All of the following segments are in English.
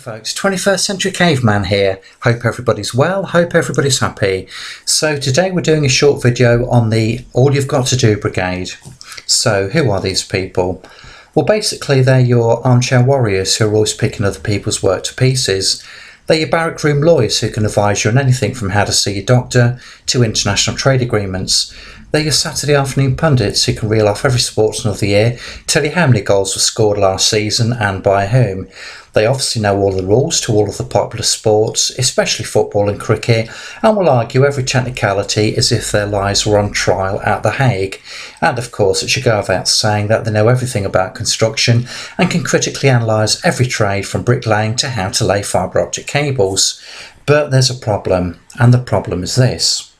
folks, 21st Century Caveman here. Hope everybody's well, hope everybody's happy. So today we're doing a short video on the All You've Got to Do Brigade. So who are these people? Well, basically they're your armchair warriors who are always picking other people's work to pieces. They're your barrack room lawyers who can advise you on anything from how to see your doctor to international trade agreements. They're your Saturday afternoon pundits who can reel off every sportsman of the year, tell you how many goals were scored last season and by whom. They obviously know all the rules to all of the popular sports, especially football and cricket, and will argue every technicality as if their lives were on trial at The Hague. And of course it should go without saying that they know everything about construction and can critically analyse every trade from bricklaying to how to lay fibre optic cables. But there's a problem, and the problem is this.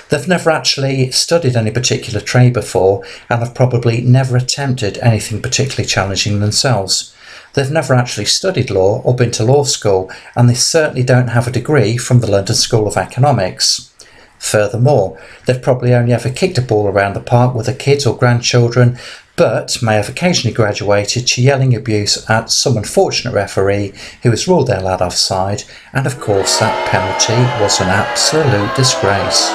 They've never actually studied any particular trade before and have probably never attempted anything particularly challenging themselves. They've never actually studied law or been to law school, and they certainly don't have a degree from the London School of Economics. Furthermore, they've probably only ever kicked a ball around the park with their kids or grandchildren, but may have occasionally graduated to yelling abuse at some unfortunate referee who has ruled their lad offside, and of course that penalty was an absolute disgrace.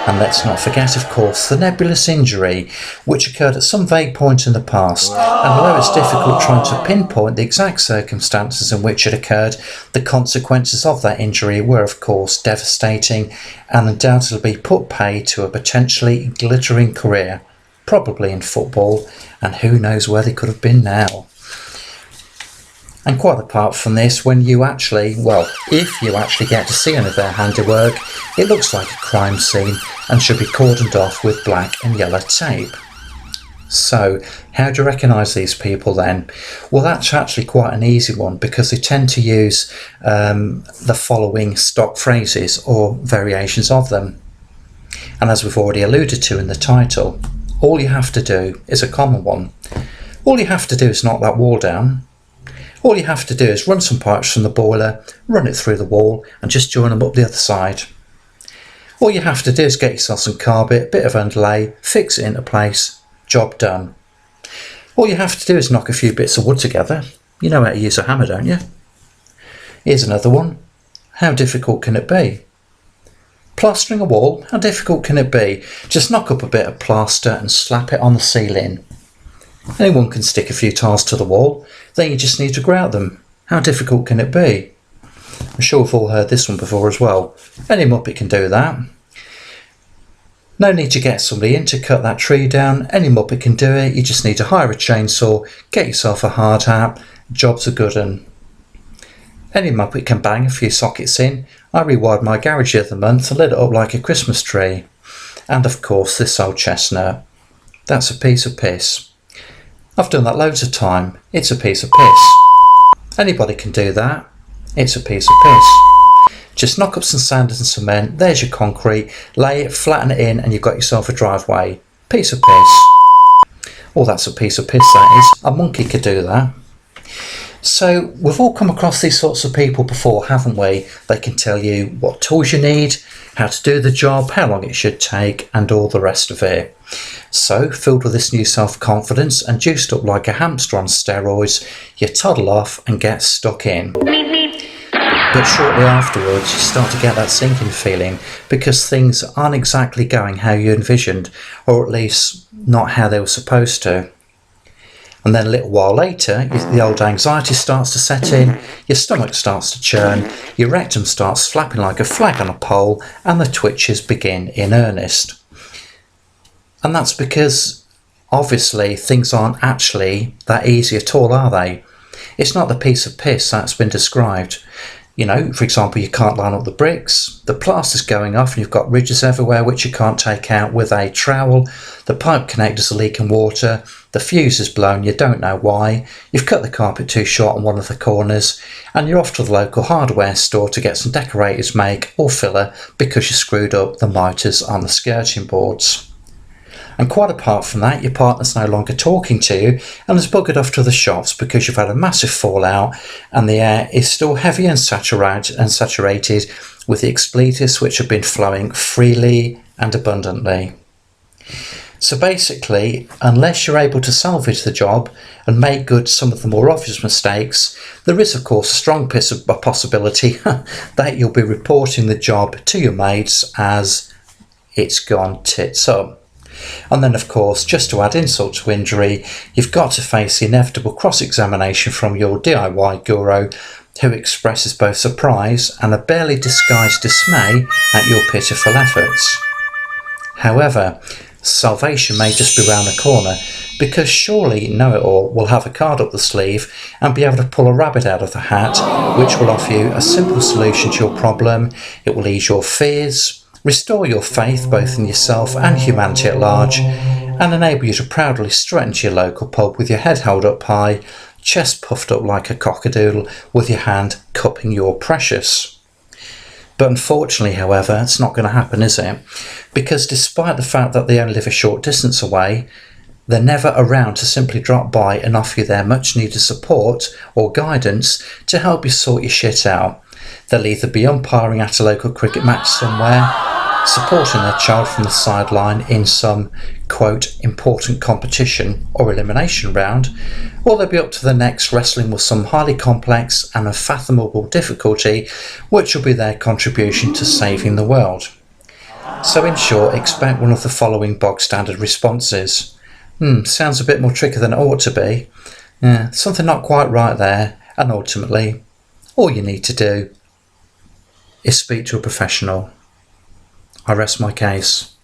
And let's not forget, of course, the nebulous injury, which occurred at some vague point in the past, and although it's difficult trying to pinpoint the exact circumstances in which it occurred, the consequences of that injury were of course devastating and undoubtedly put paid to a potentially glittering career, probably in football, and who knows where they could have been now. And quite apart from this, when you actually, well, if you actually get to see any of their handiwork, it looks like a crime scene and should be cordoned off with black and yellow tape. So, how do you recognise these people then? Well, that's actually quite an easy one because they tend to use the following stock phrases or variations of them. And as we've already alluded to in the title, all you have to do is a common one. All you have to do is knock that wall down. All you have to do is run some pipes from the boiler, run it through the wall and just join them up the other side. All you have to do is get yourself some carpet, a bit of underlay, fix it into place, job done. All you have to do is knock a few bits of wood together. You know how to use a hammer, don't you? Here's another one. How difficult can it be? Plastering a wall, how difficult can it be? Just knock up a bit of plaster and slap it on the ceiling. Anyone can stick a few tiles to the wall, then you just need to grout them. How difficult can it be? I'm sure we've all heard this one before as well. Any muppet can do that. No need to get somebody in to cut that tree down. Any muppet can do it. You just need to hire a chainsaw, get yourself a hard hat, job's a good un. Any muppet can bang a few sockets in. I rewired my garage the other month and lit it up like a Christmas tree. And of course this old chestnut. That's a piece of piss. I've done that loads of time. It's a piece of piss. Anybody can do that. It's a piece of piss. Just knock up some sand and cement, there's your concrete, lay it, flatten it in and you've got yourself a driveway. Piece of piss. Oh, that's a piece of piss that is. A monkey could do that. So we've all come across these sorts of people before, haven't we? They can tell you what tools you need, how to do the job, how long it should take and all the rest of it. So, filled with this new self-confidence and juiced up like a hamster on steroids, you toddle off and get stuck in. But shortly afterwards you start to get that sinking feeling because things aren't exactly going how you envisioned, or at least not how they were supposed to. And then a little while later, the old anxiety starts to set in, your stomach starts to churn, your rectum starts flapping like a flag on a pole, and the twitches begin in earnest. And that's because, obviously, things aren't actually that easy at all, are they? It's not the piece of piss that's been described. You know, for example, you can't line up the bricks, the plaster's going off and you've got ridges everywhere which you can't take out with a trowel, the pipe connectors are leaking water, the fuse is blown, you don't know why, you've cut the carpet too short on one of the corners, and you're off to the local hardware store to get some decorator's make or filler because you screwed up the miters on the skirting boards. And quite apart from that, your partner's no longer talking to you and has buggered off to the shops because you've had a massive fallout and the air is still heavy and saturated with the expletives which have been flowing freely and abundantly. So basically, unless you're able to salvage the job and make good some of the more obvious mistakes, there is of course a strong possibility that you'll be reporting the job to your mates as it's gone tits up. And then of course, just to add insult to injury, you've got to face the inevitable cross-examination from your DIY guru, who expresses both surprise and a barely disguised dismay at your pitiful efforts. However, salvation may just be round the corner, because surely Know-It-All will have a card up the sleeve and be able to pull a rabbit out of the hat, which will offer you a simple solution to your problem. It will ease your fears, restore your faith both in yourself and humanity at large, and enable you to proudly strut into your local pub with your head held up high, chest puffed up like a cockadoodle, with your hand cupping your precious. But unfortunately, however, it's not going to happen, is it? Because despite the fact that they only live a short distance away, they're never around to simply drop by and offer you their much needed support or guidance to help you sort your shit out. They'll either be umpiring at a local cricket match somewhere, supporting their child from the sideline in some, quote, important competition or elimination round, or they'll be up to the necks wrestling with some highly complex and unfathomable difficulty, which will be their contribution to saving the world. So in short, expect one of the following bog standard responses. Sounds a bit more tricky than it ought to be. Something not quite right there, and ultimately, all you need to do is speak to a professional. I rest my case.